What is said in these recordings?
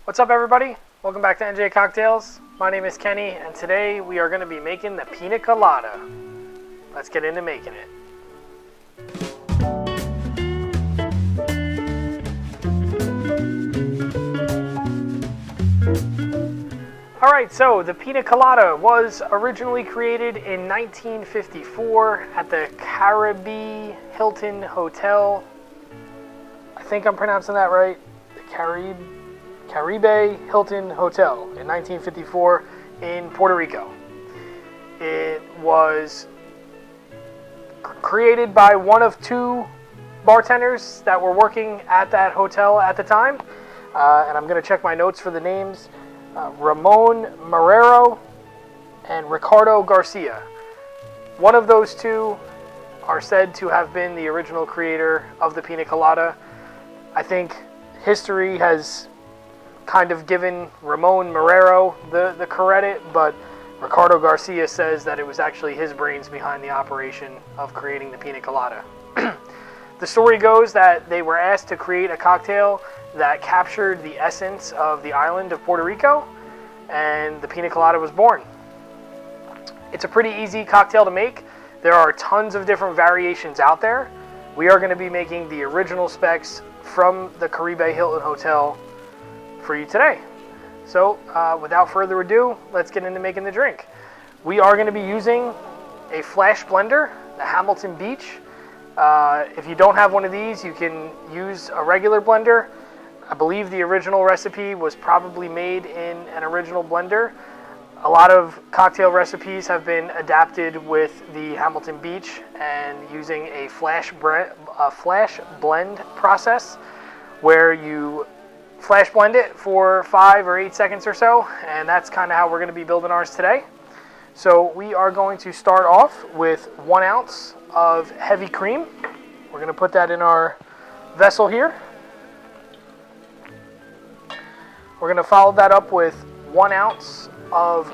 What's up, everybody? Welcome back to NJ Cocktails. My name is Kenny, and today we are going to be making the Piña Colada. Let's get into making it. Alright, so the Piña Colada was originally created in 1954 at the Caribe Hilton Hotel. I think I'm pronouncing that right. The Caribe Hilton Hotel in 1954 in Puerto Rico. It was created by one of two bartenders that were working at that hotel at the time. And I'm going to check my notes for the names. Ramon Marrero and Ricardo Garcia. One of those two are said to have been the original creator of the Piña Colada. I think history has kind of given Ramon Marrero the credit, but Ricardo Garcia says that it was actually his brains behind the operation of creating the Piña Colada. The story goes that they were asked to create a cocktail that captured the essence of the island of Puerto Rico, and the Piña Colada was born. It's a pretty easy cocktail to make. There are tons of different variations out there. We are going to be making the original specs from the Caribe Hilton Hotel for you today. So without further ado, let's get into making the drink. We are going to be using a flash blender, the Hamilton Beach. If you don't have one of these, you can use a regular blender. I believe the original recipe was probably made in an original blender. A lot of cocktail recipes have been adapted with the Hamilton Beach and using a flash blend process where you flash blend it for 5 or 8 seconds or so, and that's kind of how we're going to be building ours today. So we are going to start off with 1 ounce of heavy cream. We're going to put that in our vessel here. We're going to follow that up with 1 ounce of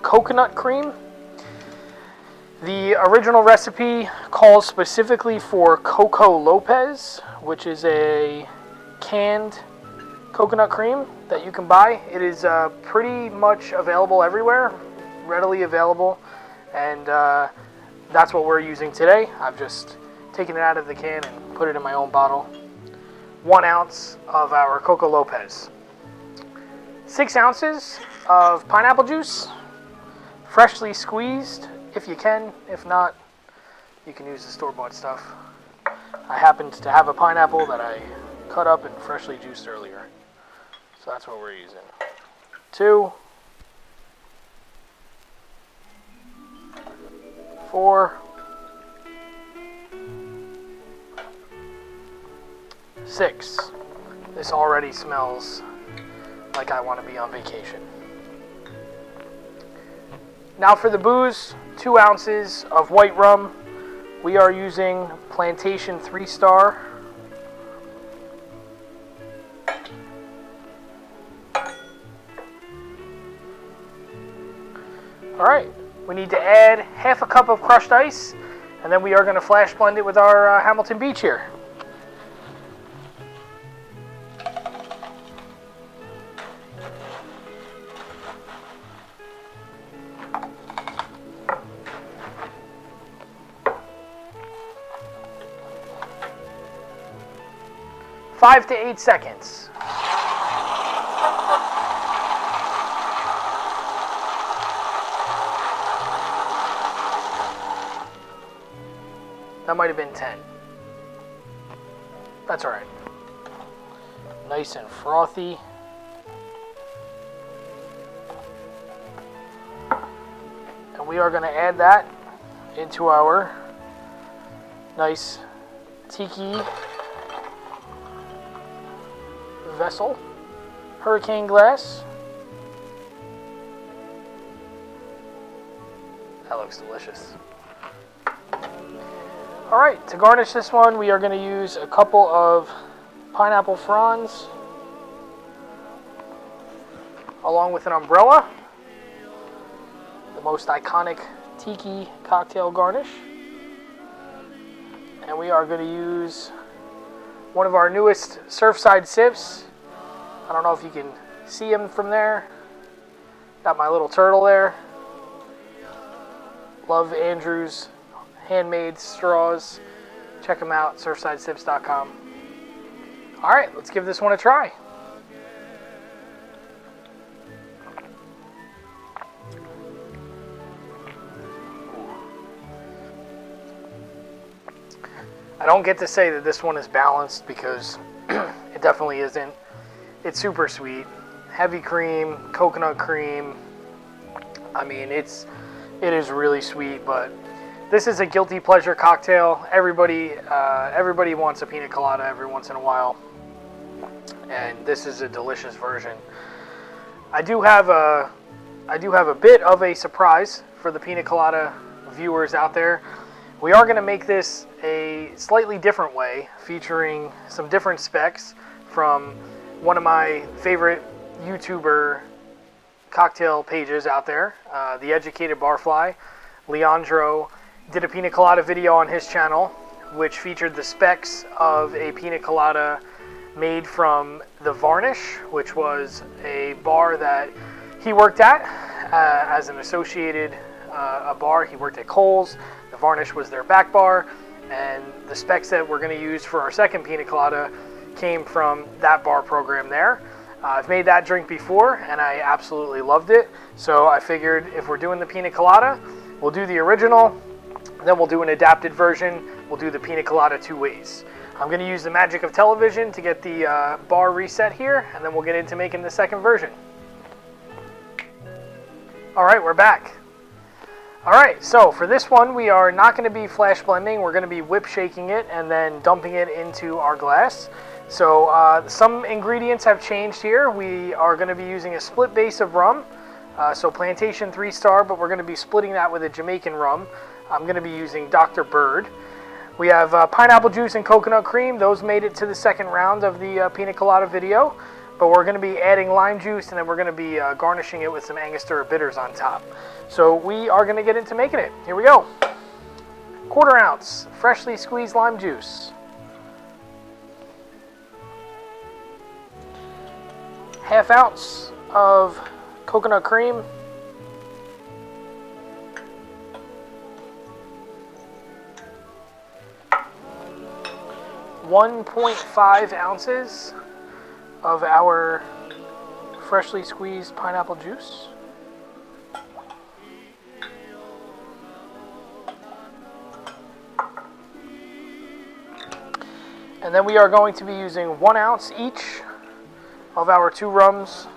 coconut cream. The original recipe calls specifically for Coco Lopez, which is a canned coconut cream that you can buy. It is pretty much available everywhere, readily available, and that's what we're using today. I've just taken it out of the can and put it in my own bottle. 1 ounce of our Coco Lopez. 6 ounces of pineapple juice, freshly squeezed if you can. If not, you can use the store-bought stuff. I happened to have a pineapple that I cut up and freshly juiced earlier, so that's what we're using. 2, 4, 6. This already smells like I want to be on vacation. Now for the booze, 2 ounces of white rum. We are using Plantation 3-Star. Alright, we need to add half a cup of crushed ice, and then we are going to flash blend it with our Hamilton Beach here. Five to 8 seconds. That might have been 10. That's all right. Nice and frothy. And we are going to add that into our nice tiki vessel, hurricane glass. That looks delicious. Alright, to garnish this one, we are going to use a couple of pineapple fronds along with an umbrella, the most iconic tiki cocktail garnish. And we are going to use one of our newest Surfside sips. I don't know if you can see him from there. Got my little turtle there. Love Andrew's handmade straws. Check them out, surfsidesips.com. Alright, let's give this one a try. I don't get to say that this one is balanced because it definitely isn't. It's super sweet. Heavy cream, coconut cream. I mean, it is really sweet, but this is a guilty pleasure cocktail. Everybody wants a pina colada every once in a while, and this is a delicious version. I do have a bit of a surprise for the pina colada viewers out there. We are going to make this a slightly different way, featuring some different specs from one of my favorite YouTuber cocktail pages out there, The Educated Barfly. Leandro did a pina colada video on his channel, which featured the specs of a pina colada made from the Varnish, which was a bar that he worked at as an associated a bar. He worked at Kohl's. The Varnish was their back bar, and the specs that we're going to use for our second pina colada came from that bar program there. I've made that drink before, and I absolutely loved it. So I figured if we're doing the pina colada, we'll do the original, then we'll do an adapted version. We'll do the pina colada 2 ways. I'm going to use the magic of television to get the bar reset here, and then we'll get into making the second version. Alright, we're back. Alright, so for this one, we are not going to be flash blending. We're going to be whip shaking it and then dumping it into our glass. So some ingredients have changed here. We are going to be using a split base of rum. So Plantation 3-Star, but we're going to be splitting that with a Jamaican rum. I'm going to be using Dr. Bird. We have pineapple juice and coconut cream. Those made it to the second round of the pina colada video. But we're going to be adding lime juice, and then we're going to be garnishing it with some angostura bitters on top. So we are going to get into making it. Here we go. 1/4 ounce freshly squeezed lime juice. 1/2 ounce of coconut cream. 1.5 ounces of our freshly squeezed pineapple juice. And then we are going to be using 1 ounce each of our 2 rums.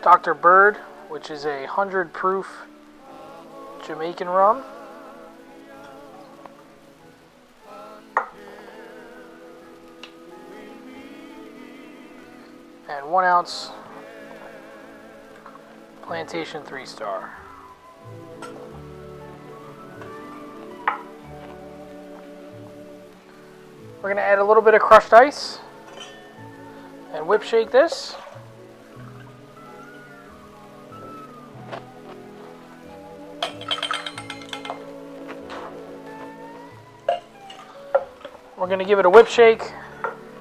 Dr. Bird, which is a 100 proof Jamaican rum. And 1 ounce Plantation 3-Star. We're going to add a little bit of crushed ice and whip shake this. We're going to give it a whip shake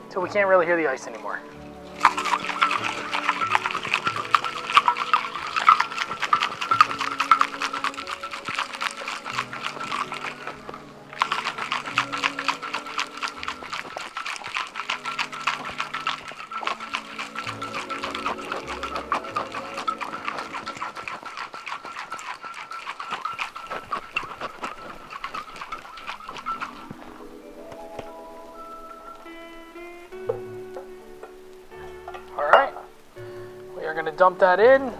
until we can't really hear the ice anymore. We're going to dump that in.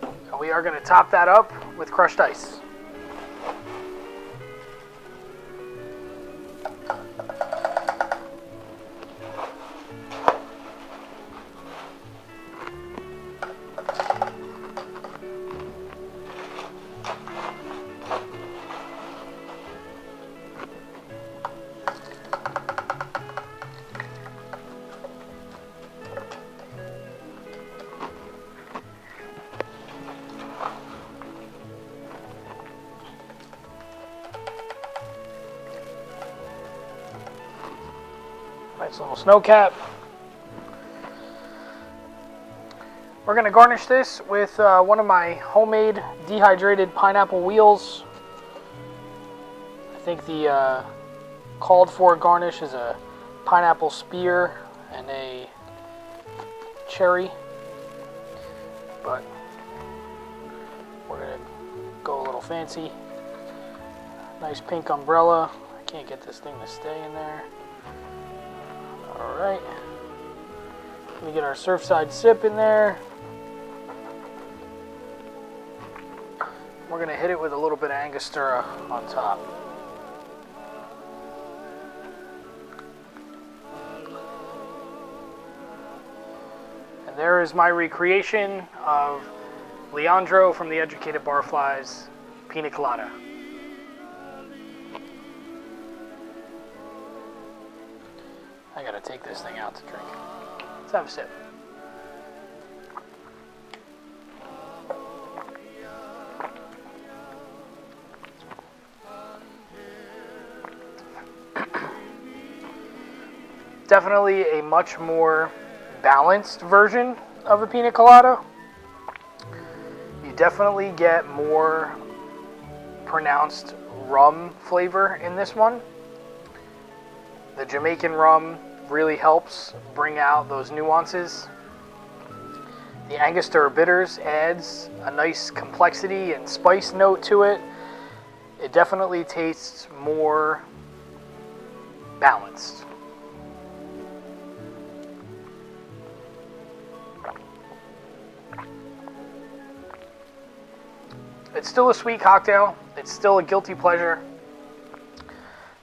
And we are going to top that up with crushed ice. Nice little snow cap. We're going to garnish this with one of my homemade dehydrated pineapple wheels. I think the called for garnish is a pineapple spear and a cherry, but we're going to go a little fancy. Nice pink umbrella. I can't get this thing to stay in there. Alright. Let me get our Surfside sip in there. We're going to hit it with a little bit of angostura on top. And there is my recreation of Leandro from the Educated Barflies Piña Colada. I gotta take this thing out to drink. Let's have a sip. Definitely a much more balanced version of a Piña Colada. You definitely get more pronounced rum flavor in this one. The Jamaican rum really helps bring out those nuances. The Angostura bitters adds a nice complexity and spice note to it. It definitely tastes more balanced. It's still a sweet cocktail. It's still a guilty pleasure.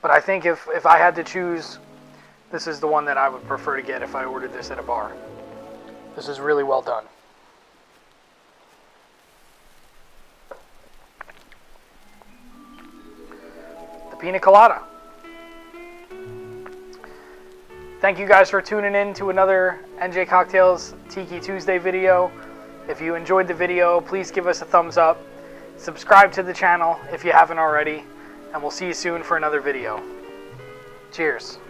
But I think if I had to choose, this is the one that I would prefer to get if I ordered this at a bar. This is really well done. The Piña Colada. Thank you guys for tuning in to another NCOCKTAILS Tiki Tuesday video. If you enjoyed the video, please give us a thumbs up. Subscribe to the channel if you haven't already. And we'll see you soon for another video. Cheers.